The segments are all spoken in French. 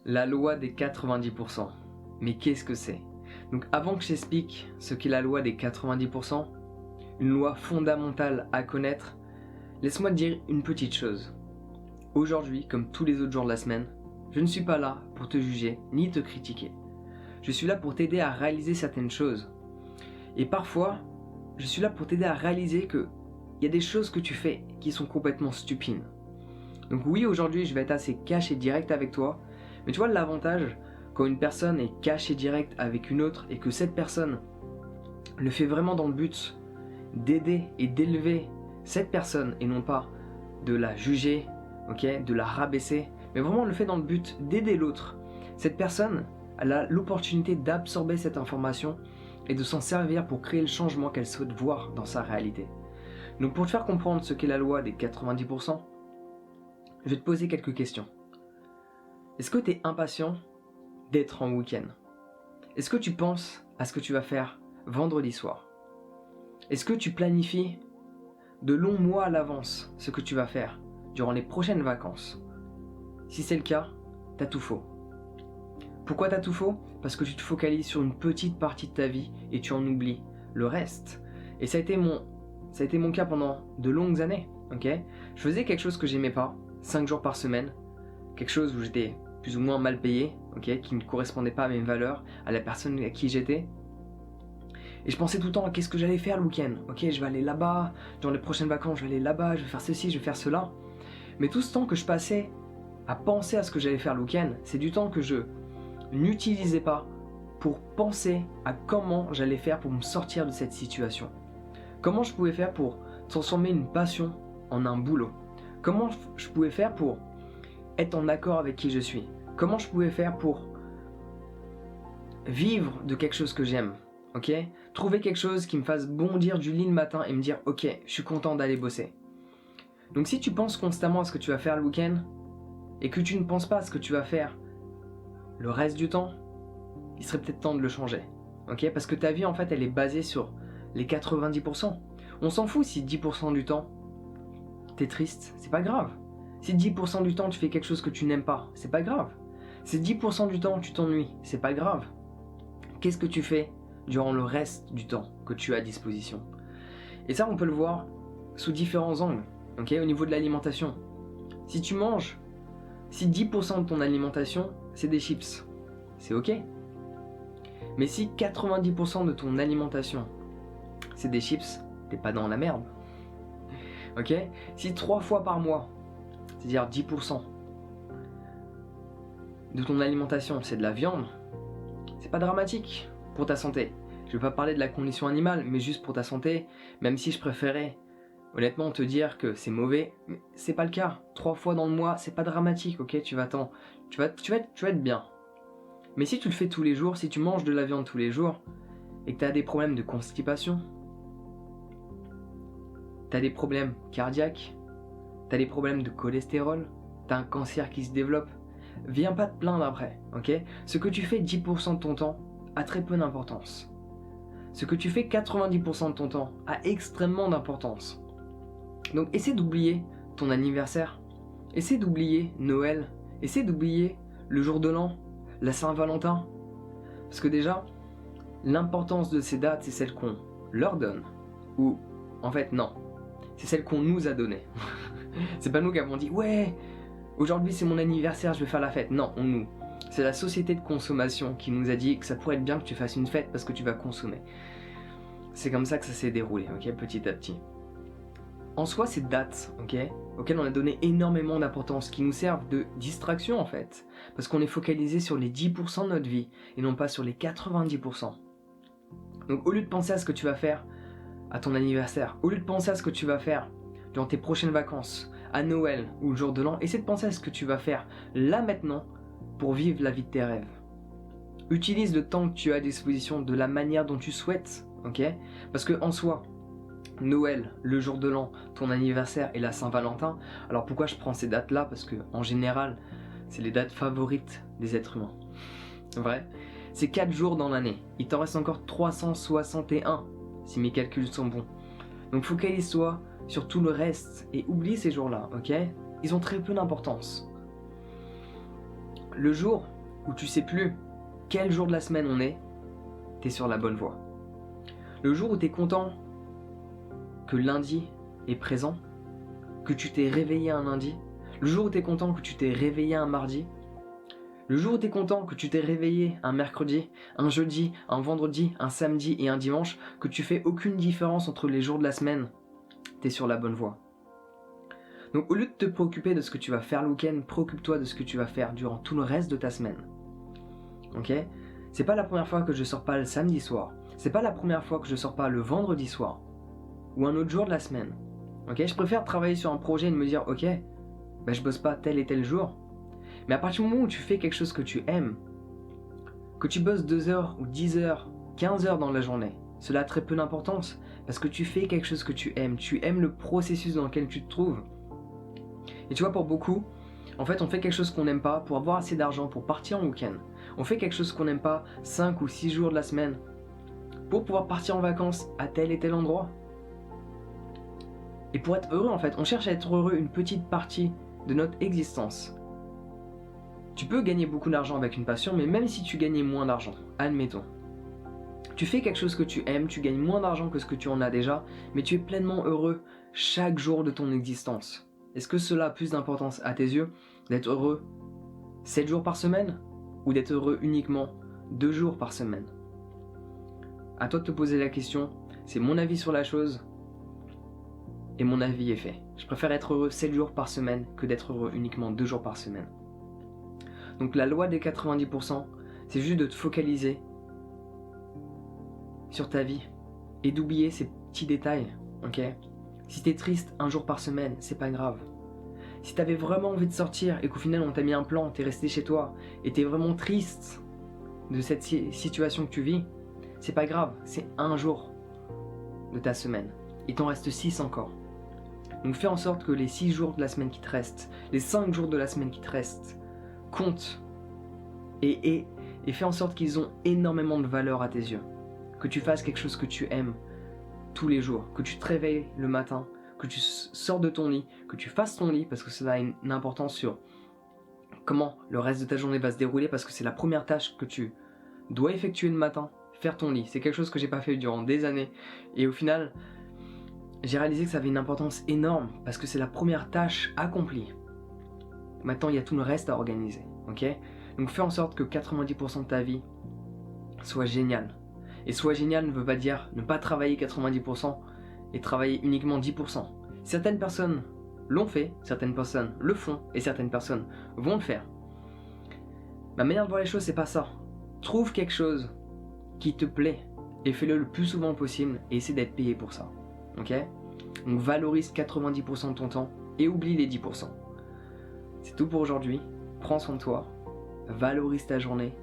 La loi des 90%. Mais qu'est-ce que c'est? Donc avant que je t'explique ce qu'est la loi des 90%, une loi fondamentale à connaître, laisse-moi te dire une petite chose. Aujourd'hui, comme tous les autres jours de la semaine, je ne suis pas là pour te juger ni te critiquer. Je suis là pour t'aider à réaliser certaines choses. Et parfois, je suis là pour t'aider à réaliser que il y a des choses que tu fais qui sont complètement stupides. Donc oui, aujourd'hui, je vais être assez cash et direct avec toi, mais tu vois l'avantage quand une personne est cash et direct avec une autre et que cette personne le fait vraiment dans le but d'aider et d'élever cette personne et non pas de la juger, ok, de la rabaisser, mais vraiment le fait dans le but d'aider l'autre. Cette personne, elle a l'opportunité d'absorber cette information et de s'en servir pour créer le changement qu'elle souhaite voir dans sa réalité. Donc pour te faire comprendre ce qu'est la loi des 90%, je vais te poser quelques questions. Est-ce que tu es impatient d'être en week-end? Est-ce que tu penses à ce que tu vas faire vendredi soir? Est-ce que tu planifies de longs mois à l'avance ce que tu vas faire durant les prochaines vacances? Si c'est le cas, t'as tout faux. Pourquoi t'as tout faux? Parce que tu te focalises sur une petite partie de ta vie et tu en oublies le reste. Et ça a été mon cas pendant de longues années, ok? Je faisais quelque chose que j'aimais pas, 5 jours par semaine, quelque chose où j'étais plus ou moins mal payé, ok, qui ne correspondait pas à mes valeurs, à la personne à qui j'étais. Et je pensais tout le temps à qu'est-ce que j'allais faire le week-end. Ok, je vais aller là-bas, dans les prochaines vacances, je vais aller là-bas, je vais faire ceci, je vais faire cela. Mais tout ce temps que je passais à penser à ce que j'allais faire le week-end, c'est du temps que je n'utilisais pas pour penser à comment j'allais faire pour me sortir de cette situation. Comment je pouvais faire pour transformer une passion en un boulot. Comment je pouvais faire pour être en accord avec qui je suis. Comment je pouvais faire pour vivre de quelque chose que j'aime. Ok, trouver quelque chose qui me fasse bondir du lit le matin et me dire ok, je suis content d'aller bosser. Donc si tu penses constamment à ce que tu vas faire le week-end et que tu ne penses pas à ce que tu vas faire le reste du temps, il serait peut-être temps de le changer. Ok, parce que ta vie en fait elle est basée sur les 90%. On s'en fout si 10% du temps t'es triste, c'est pas grave. Si 10% du temps tu fais quelque chose que tu n'aimes pas, c'est pas grave. Si 10% du temps tu t'ennuies, c'est pas grave. Qu'est-ce que tu fais durant le reste du temps que tu as à disposition? Et ça, on peut le voir sous différents angles, ok, au niveau de l'alimentation. Si tu manges, si 10% de ton alimentation, c'est des chips, c'est ok. Mais si 90% de ton alimentation, c'est des chips, t'es pas dans la merde. Ok? Si 3 fois par mois, c'est-à-dire 10% de ton alimentation, c'est de la viande, c'est pas dramatique pour ta santé. Je vais pas parler de la condition animale, mais juste pour ta santé, même si je préférais honnêtement te dire que c'est mauvais, mais c'est pas le cas. 3 fois dans le mois, c'est pas dramatique, ok? Tu vas être bien. Mais si tu le fais tous les jours, si tu manges de la viande tous les jours, et que tu as des problèmes de constipation, tu as des problèmes cardiaques, tu as des problèmes de cholestérol, tu as un cancer qui se développe, viens pas te plaindre après, ok? Ce que tu fais 10% de ton temps a très peu d'importance. Ce que tu fais 90% de ton temps a extrêmement d'importance. Donc essaie d'oublier ton anniversaire, essaie d'oublier Noël, essaie d'oublier le jour de l'an, la Saint-Valentin. Parce que déjà, l'importance de ces dates, c'est celle qu'on leur donne. Ou, en fait, non. C'est celle qu'on nous a donnée. C'est pas nous qui avons dit, ouais, aujourd'hui c'est mon anniversaire, je vais faire la fête. Non, nous. C'est la société de consommation qui nous a dit que ça pourrait être bien que tu fasses une fête parce que tu vas consommer. C'est comme ça que ça s'est déroulé, ok, petit à petit. En soi, ces dates, ok, auxquelles on a donné énormément d'importance, qui nous servent de distraction en fait, parce qu'on est focalisé sur les 10% de notre vie et non pas sur les 90%. Donc au lieu de penser à ce que tu vas faire à ton anniversaire, au lieu de penser à ce que tu vas faire durant tes prochaines vacances, à Noël ou le jour de l'an, essaie de penser à ce que tu vas faire là maintenant pour vivre la vie de tes rêves. Utilise le temps que tu as à disposition de la manière dont tu souhaites, ok? Parce que en soi, Noël, le jour de l'an, ton anniversaire et la Saint-Valentin. Alors pourquoi je prends ces dates-là? Parce que en général, c'est les dates favorites des êtres humains. Vrai? C'est 4 jours dans l'année. Il t'en reste encore 361, si mes calculs sont bons. Donc focalise-toi sur tout le reste et oublie ces jours-là, ok? Ils ont très peu d'importance. le jour où tu sais plus quel jour de la semaine on est, t'es sur la bonne voie. Le jour où t'es content que lundi est présent, que tu t'es réveillé un lundi, le jour où t'es content que tu t'es réveillé un mardi, le jour où t'es content que tu t'es réveillé un mercredi, un jeudi, un vendredi, un samedi et un dimanche, que tu fais aucune différence entre les jours de la semaine, t'es sur la bonne voie. Donc au lieu de te préoccuper de ce que tu vas faire le week-end, préoccupe-toi de ce que tu vas faire durant tout le reste de ta semaine. Ok ? C'est pas la première fois que je sors pas le samedi soir. C'est pas la première fois que je sors pas le vendredi soir. Ou un autre jour de la semaine. Ok ? Je préfère travailler sur un projet et me dire ok, je bosse pas tel et tel jour. Mais à partir du moment où tu fais quelque chose que tu aimes, que tu bosses 2 heures ou 10 heures, 15 heures dans la journée, cela a très peu d'importance parce que tu fais quelque chose que tu aimes le processus dans lequel tu te trouves. Et tu vois, pour beaucoup, en fait, on fait quelque chose qu'on n'aime pas pour avoir assez d'argent pour partir en week-end. On fait quelque chose qu'on n'aime pas 5 ou 6 jours de la semaine pour pouvoir partir en vacances à tel et tel endroit. Et pour être heureux, en fait, on cherche à être heureux une petite partie de notre existence. Tu peux gagner beaucoup d'argent avec une passion, mais même si tu gagnais moins d'argent, admettons, tu fais quelque chose que tu aimes, tu gagnes moins d'argent que ce que tu en as déjà, mais tu es pleinement heureux chaque jour de ton existence. Est-ce que cela a plus d'importance à tes yeux d'être heureux 7 jours par semaine ou d'être heureux uniquement 2 jours par semaine? À toi de te poser la question, c'est mon avis sur la chose et mon avis est fait. Je préfère être heureux 7 jours par semaine que d'être heureux uniquement 2 jours par semaine. Donc la loi des 90%, c'est juste de te focaliser sur ta vie et d'oublier ces petits détails, ok? Si t'es triste un jour par semaine, c'est pas grave. Si t'avais vraiment envie de sortir et qu'au final on t'a mis un plan, t'es resté chez toi et t'es vraiment triste de cette situation que tu vis, c'est pas grave, c'est un jour de ta semaine. Il t'en reste 6 encore. Donc fais en sorte que les 6 jours de la semaine qui te restent, les 5 jours de la semaine qui te restent, comptent et fais en sorte qu'ils ont énormément de valeur à tes yeux. Que tu fasses quelque chose que tu aimes tous les jours, que tu te réveilles le matin, que tu sors de ton lit, que tu fasses ton lit parce que ça a une importance sur comment le reste de ta journée va se dérouler parce que c'est la première tâche que tu dois effectuer le matin, faire ton lit. C'est quelque chose que j'ai pas fait durant des années et au final j'ai réalisé que ça avait une importance énorme parce que c'est la première tâche accomplie. Maintenant il y a tout le reste à organiser, ok? Donc fais en sorte que 90% de ta vie soit géniale. Et soit génial ne veut pas dire ne pas travailler 90% et travailler uniquement 10%. Certaines personnes l'ont fait, certaines personnes le font et certaines personnes vont le faire. Ma manière de voir les choses, c'est pas ça. Trouve quelque chose qui te plaît et fais-le le plus souvent possible et essaie d'être payé pour ça. Ok? Donc valorise 90% de ton temps et oublie les 10%. C'est tout pour aujourd'hui. Prends soin de toi, valorise ta journée,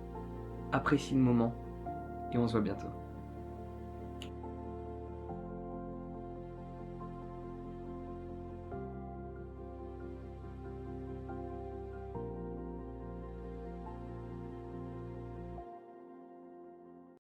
apprécie le moment et on se voit bientôt.